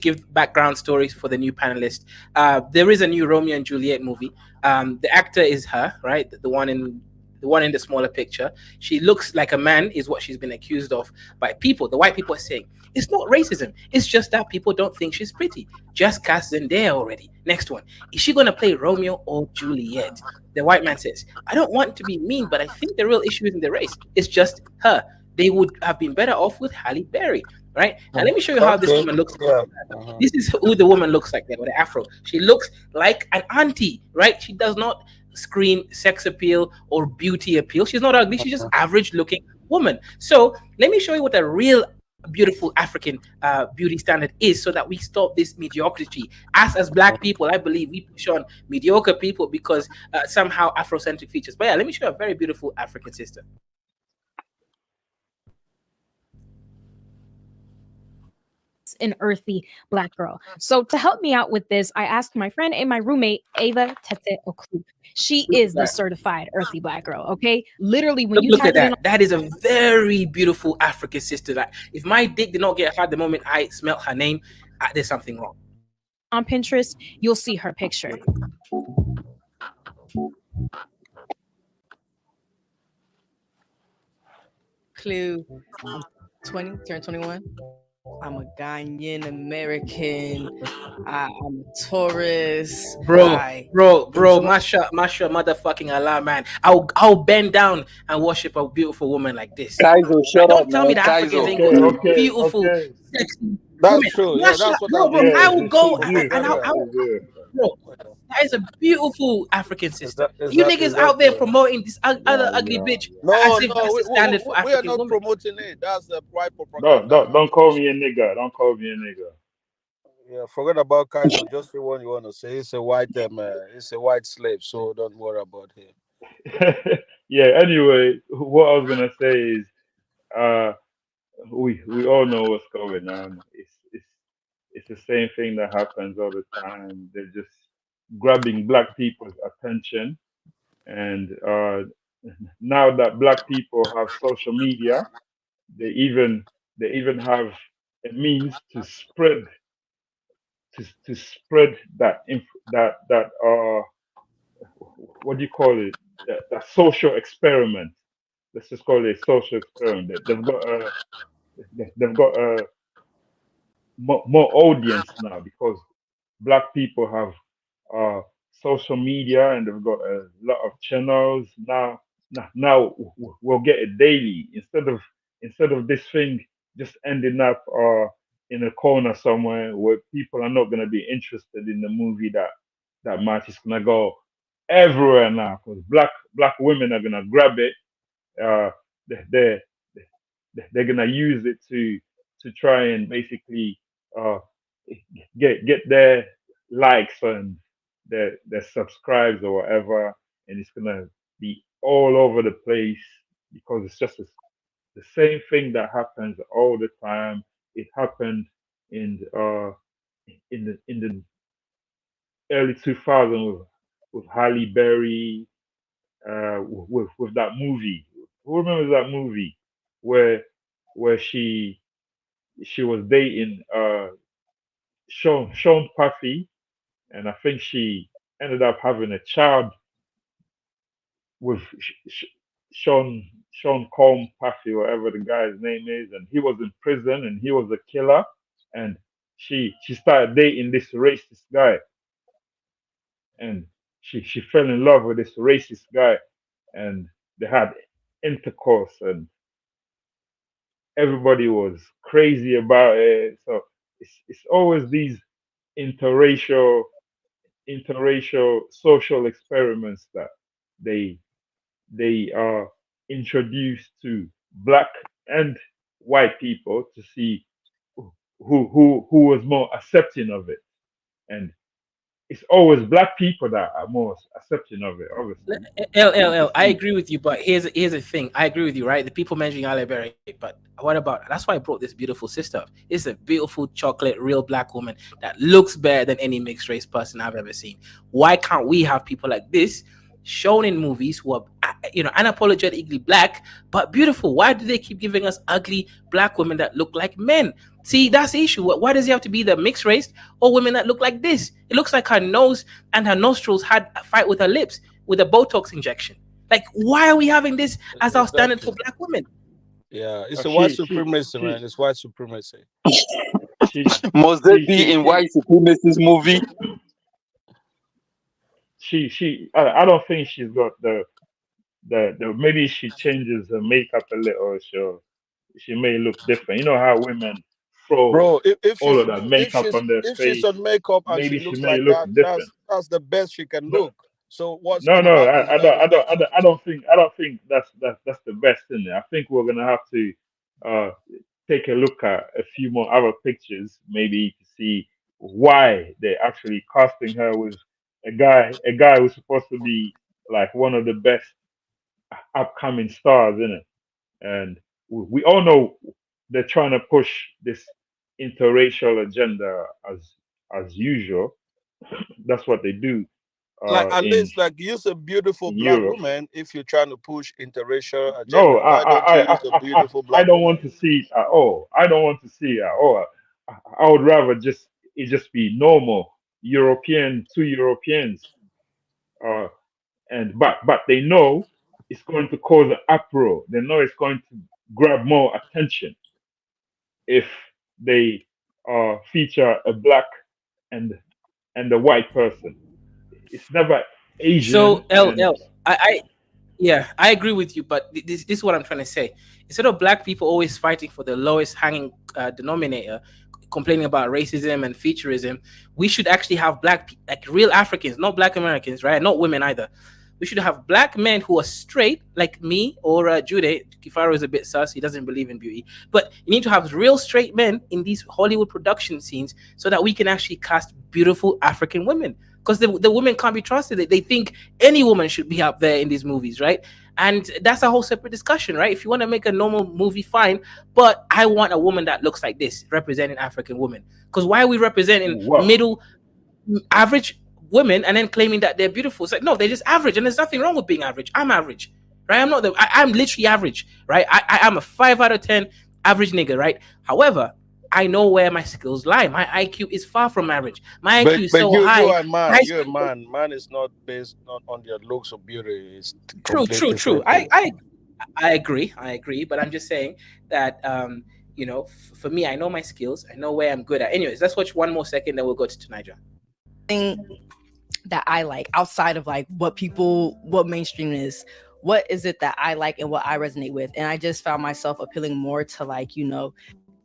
give background stories for the new panelist. There is a new Romeo and Juliet movie. The actor is her, right? The one in the smaller picture. She looks like a man, is what she's been accused of by people. The white people are saying it's not racism. It's just that people don't think she's pretty. Just cast Zendaya already. Next one. Is she gonna play Romeo or Juliet? The white man says, I don't want to be mean, but I think the real issue isn't the race. It's just her. They would have been better off with Halle Berry, right? Now let me show you how this Okay. woman looks. Yeah. This is who the woman looks like there with the afro. She looks like an auntie, right? She does not scream sex appeal or beauty appeal. She's not ugly. She's just average looking woman. So let me show you what a real beautiful African beauty standard is, so that we stop this mediocrity. As black people, I believe we push on mediocre people because somehow Afrocentric features. But yeah, let me show you a very beautiful African sister. An earthy black girl. So to help me out with this, I asked my friend and my roommate Ava Tete Oklu. She is the certified earthy black girl. Okay, literally when you Look type at it in that. That is a very beautiful African sister. That if my dick did not get hard the moment I smelt her name, there's something wrong. on Pinterest, you'll see her picture. Clue. I'm 20, turned 21. I'm a Ghanaian American. I'm a Taurus. Bro, I Masha, motherfucking Allah, man. I'll bend down and worship a beautiful woman like this. Kaizo, Right? shut Don't up, tell me man. that Africans Kaizo. ain't got some Okay, beautiful, okay. sexy That's women. true. Yeah, Masha, that's what no, I'm bro, doing. I will It's go so good, and man. I'll, So good. bro, that is a beautiful African sister. You Exactly. niggas out there promoting this other ugly Yeah. bitch No, as if no, that's the standard for we are African not women. promoting it. That's the white Don't, propaganda. don't, don't call me a nigga. Don't call me a nigga. Yeah, forget about Kaizo. Just say what you want to say. It's a white slave, so don't worry about him. Yeah. Anyway, what I was gonna say is, uh, we all know what's going on. It's the same thing that happens all the time. They're just grabbing black people's attention, and now that black people have social media, they even they even have a means to spread that what do you call it, that social experiment. Let's just call it a social experiment. They've got a more audience now because black people have uh, social media and they've got a lot of channels now. Now we'll get it daily instead of this thing just ending up in a corner somewhere where people are not going to be interested in the movie that much. It's going to go everywhere now because black women are going to grab it. Uh, they, they, they're going to use it to try and basically uh, get their likes and their subscribes or whatever, and it's gonna be all over the place because it's just the same thing that happens all the time. It happened in the early 2000s with Halle Berry, with that movie. Who remembers that movie where where she was dating Sean Puffy, and I think she ended up having a child with Sean Colm Puffy, whatever the guy's name is, and he was in prison and he was a killer, and she started dating this racist guy, and she fell in love with this racist guy, and they had intercourse, and everybody was crazy about it. So it's always these interracial social experiments that they they are introduced to black and white people to see who was more accepting of it, and it's always black people that are more accepting of it, obviously. It's LLL, just I easy. agree with you, but here's the thing. I agree with you, right? The people mentioning Halle Berry, but what about that's why I brought this beautiful sister up. It's a beautiful chocolate, real black woman that looks better than any mixed race person I've ever seen. Why can't we have people like this shown in movies who are, unapologetically black but beautiful? Why do they keep giving us ugly black women that look like men? See, that's the issue. Why does it have to be the mixed race or women that look like this? It looks like her nose and her nostrils had a fight with her lips with a Botox injection. Like, why are we having this as our standard for Exactly. black women? Yeah, it's a white She supremacy, man. It's white supremacy. she Must they be in she white supremacist movie? I don't think she's got the maybe she changes her makeup a little, so she may look different. You know how women throw Bro, all of that makeup on their if she's face. on makeup and she Maybe she looks may like look that, different. that's the best she can No, look. So what's no, gonna no. happen with that? I don't think that's the best in there. I think we're gonna have to uh take a look at a few more other pictures, maybe to see why they're actually casting her with a guy who's supposed to be like one of the best upcoming stars in it. And we all know they're trying to push this interracial agenda as usual. That's what they do Like at in least like use a beautiful black Europe. woman if you're trying to push interracial No, agenda. Why don't you use a beautiful I black don't woman? want to see it at all. I don't want to see it at all. I would rather just be normal European, two Europeans, uh, and but they know it's going to cause an uproar. They know it's going to grab more attention if they feature a black and a white person. It's never So Asian and yeah, I agree with you, but this is what I'm trying to say. Instead of black people always fighting for the lowest hanging denominator, complaining about racism and featureism, we should actually have like real Africans, not black Americans, right? Not women either. We should have black men who are straight, like me or Jude. Kifaro is a bit sus; he doesn't believe in beauty. But you need to have real straight men in these Hollywood production scenes so that we can actually cast beautiful African women. Because the women can't be trusted. They think any woman should be up there in these movies, right? And that's a whole separate discussion, right? If you want to make a normal movie, fine. But I want a woman that looks like this, representing African women. Because why are we representing well, middle average women and then claiming that they're beautiful? It's like, no, they're just average, and there's nothing wrong with being average. I'm average, right? I'm literally average, right? I am a 5 out of 10 average nigga, right? However, I know where my skills lie. My IQ is far from average. My IQ is But so you high. are a man. I You're a man. Man is not based on their looks or beauty. It's True, complete true, true. different thing. I agree. I agree. But I'm just saying that for me, I know my skills. I know where I'm good at. Anyways, let's watch one more second, then we'll go to Niger. Thing that I like outside of like what mainstream is. What is it that I like and what I resonate with? And I just found myself appealing more to like,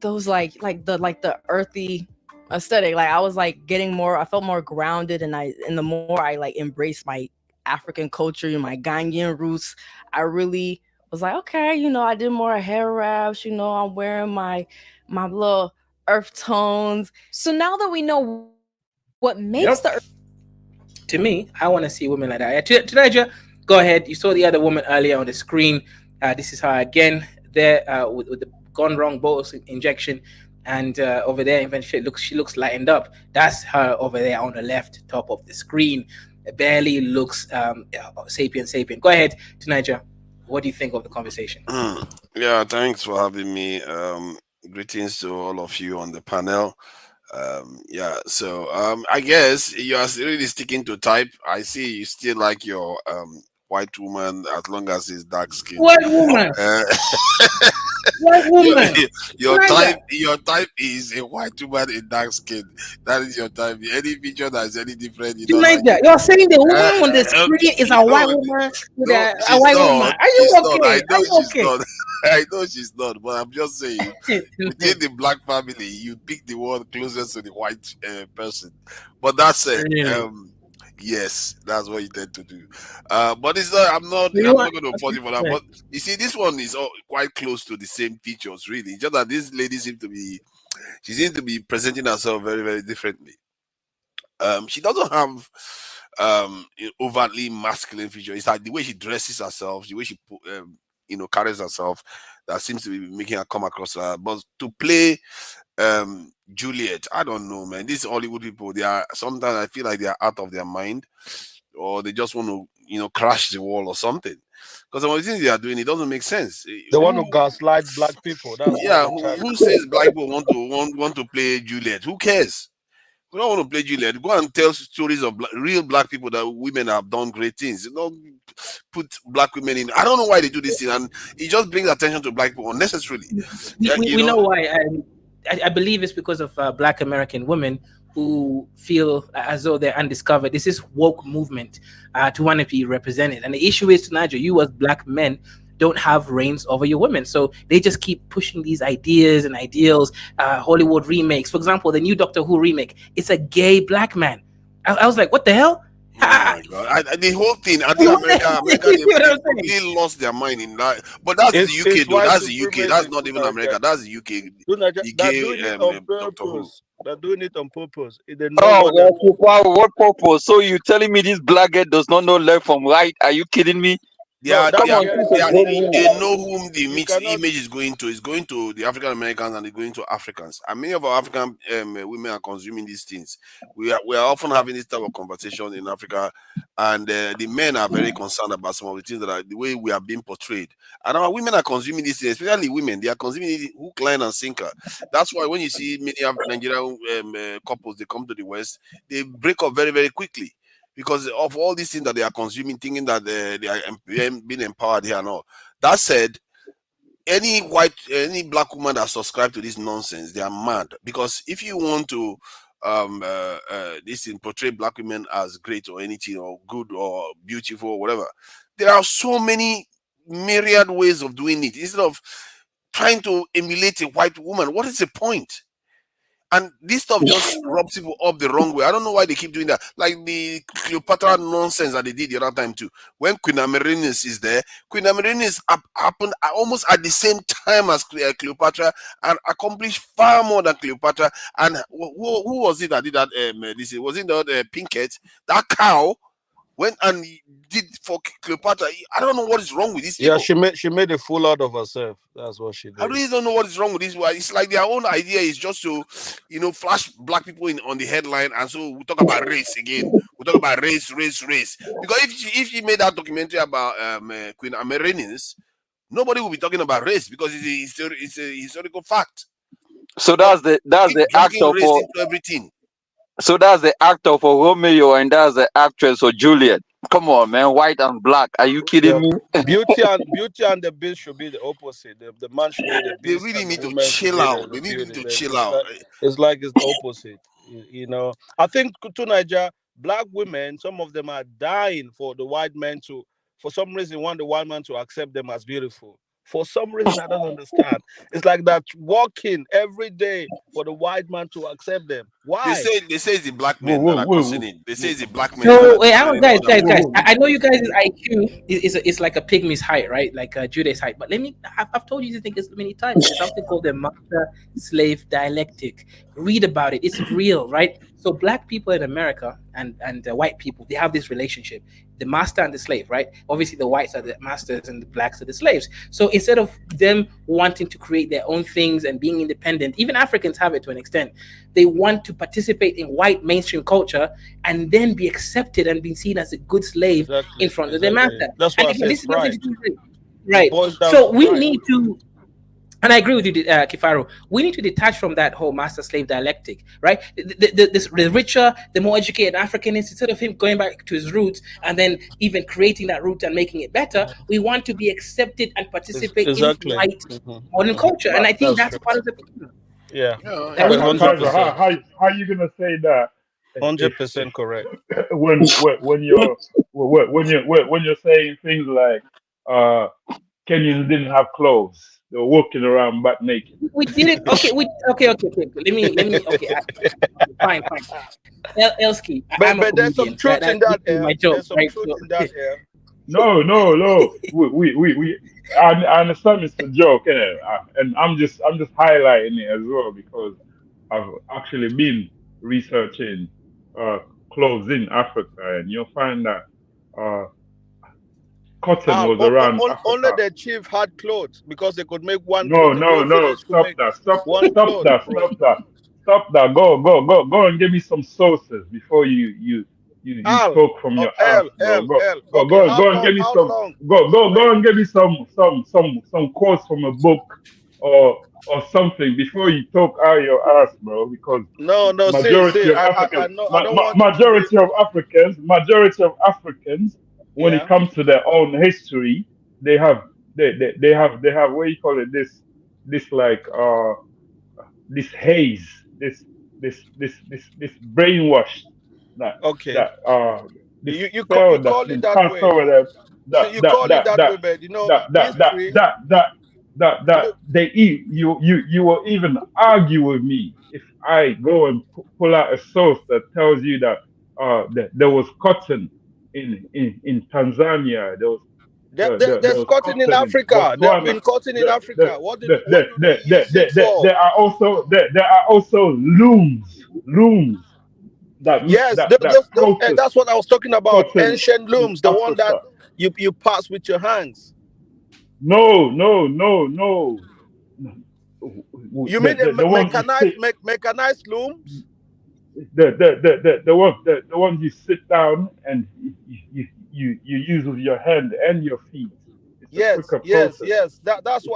those like the earthy aesthetic. Like I was like getting more, I felt more grounded, and the more I like embraced my African culture and my Ghanaian roots, I really was like, okay, I did more hair wraps, I'm wearing my little earth tones. So now that we know what makes the yep. To me, I want to see women like that. To Niger, go ahead. You saw the other woman earlier on the screen. This is her again there with the gone wrong Botox injection. And over there, eventually, she looks lightened up. That's her over there on the left top of the screen. It barely looks sapien. Go ahead, to Niger. What do you think of the conversation? Yeah, thanks for having me. Greetings to all of you on the panel. Yeah, so I guess you are really sticking to type. I see you still like your white woman as long as it's dark skin. White woman, Uh, white your, woman. your Niger, type is a white woman in dark skin. That is your type. Any picture that is any different, you to don't like Niger. it. You're saying the Uh, woman on the screen is a white no, woman with no, a she's white woman. not. Are you She's not. okay? I Are know you she's okay? not. I know she's not. But I'm just saying, within the black family, you pick the one closest to the white person. But that said, Mm. yes, that's what you tend to do. But it's not. I'm not. So you I'm not want going to fault okay, you for that. right. But you see, this one is all quite close to the same features, really. Just that this lady seems to be. She seems to be presenting herself very, very differently. She doesn't have overtly masculine feature. It's like the way she dresses herself, the way she carries herself, that seems to be making her come across. But to play Juliet, I don't know, man. These Hollywood people, they are sometimes I feel like they are out of their mind, or they just want to crash the wall or something. Because some of the things they are doing, it doesn't make sense. They want to gaslight black people. That's what Yeah, they're trying who to says black people want to play Juliet? Who cares? We don't want to play Juliet. Go and tell stories of real black people that women have done great things. Put black women in. I don't know why they do this thing, and it just brings attention to black people unnecessarily. We know why. I believe it's because of Black American women who feel as though they're undiscovered. This is woke movement to want to be represented, and the issue is, Nigel, you as black men don't have reigns over your women, so they just keep pushing these ideas and ideals. Hollywood remakes, for example, the new Doctor Who remake, it's a gay black man. I was like, what the hell? Oh my God. The whole thing, I think America they really lost their mind in that. But that's the UK, though. That's the UK. That's not even America. That's the UK. The gay Doctor Who. They're doing it on purpose. What purpose? So you telling me this black guy does not know left from right? Are you kidding me? They know whom the image is going to. It's going to the African Americans and it's going to Africans. And many of our African women are consuming these things. We are often having this type of conversation in Africa, and the men are very concerned about some of the things that are the way we are being portrayed. And our women are consuming these things, especially women. They are consuming it hook, line, and sinker. That's why when you see many of Nigerian couples, they come to the West, they break up very, very quickly, because of all these things that they are consuming, thinking that they are being empowered here and all. That said, any black woman that subscribe to this nonsense, they are mad. Because if you want to portray black women as great or anything or good or beautiful or whatever, there are so many myriad ways of doing it. Instead of trying to emulate a white woman, what is the point? And this stuff just rubs people up the wrong way. I don't know why they keep doing that. Like the Cleopatra nonsense that they did the other time too. When Queen Amerinus is there, Queen Amerinus happened almost at the same time as Cleopatra and accomplished far more than Cleopatra. And who was it that did that? Was it the Pinkett? That cow went and did for Cleopatra. I don't know what is wrong with these people. Yeah, she made a fool out of herself. That's what she did. I really don't know what is wrong with this. It's like their own idea is just to, flash black people on the headline, and so we talk about race again. We talk about race. Because if she made that documentary about Queen Amerinus, nobody will be talking about race because it's a historical fact. So that's the actor for everything. So that's the actor for Romeo, and that's the actress for Juliet. Come on, man, white and black. Are you kidding me? Beauty and the Beast should be the opposite. The man should be the Beast. They really need to chill out. They need to chill out. It's like it's the opposite. I think to Nigeria, black women, some of them are dying for the white men for some reason, want the white man to accept them as beautiful. For some reason, I don't understand. It's like that walking every day for the white man to accept them. Why? They say it's the black men that are causing it. They say it's the black men. So wait, guys. I know you guys' IQ is like a pygmy's height, right? Like Judah's height. But I've told you to think this many times. There's something called the master-slave dialectic. Read about it. It's real, right? So black people in America and white people, they have this relationship. The master and the slave, right? Obviously, the whites are the masters and the blacks are the slaves. So instead of them wanting to create their own things and being independent, even Africans have it to an extent, they want to participate in white mainstream culture and then be accepted and be seen as a good slave in front of their master. That's what I said. Right. So we need to. And I agree with you, Kifaru. We need to detach from that whole master-slave dialectic, right? The richer, the more educated African is, instead of him going back to his roots and then even creating that root and making it better, we want to be accepted and participate in white modern culture. And I think that's part of the problem. Yeah. How are you gonna say that? 100% correct. when you're saying things like Kenyans didn't have clothes. They were walking around butt naked. We didn't. Okay. Let me. Okay. Fine. Elsky. But there's some truth in that. There's some truth in that. No. I understand it's a joke, and I'm just highlighting it as well because I've actually been researching clothes in Africa, and you'll find that cotton was around. Only the chief had clothes because they could make one. No. Stop that. Go and give me some sources before you You Al, talk from your ass, L, bro. L, Go L. go Okay, go how go and long? get me How some. long? Go and get me some quotes from a book or something before you talk out your ass, bro. Because No, no. See. majority of I Africans, know. I don't want you to be. majority of Africans, when it Yeah. comes to their own history, they have they have what you call it, this like this haze, this brainwash that Okay. that this You spell that's call it been that cast way. over them So that you that call it that that that way, but you know that that that history. that that that that Look. they eat you will even argue with me if I go and pull out a source that tells you that that there was cotton in Tanzania, there There's was cotton in cotton in Africa. There've Botswana. been cotton in There, there, Africa. What did we use it for? there are also looms Yes, that process that's what I was talking about. cotton Ancient in looms, the one that Africa. you pass with your hands. No. You mean The ones you sit mechanized looms? the ones you sit down and you use with your hand and your feet. It's a quicker process. Yes. That's It's what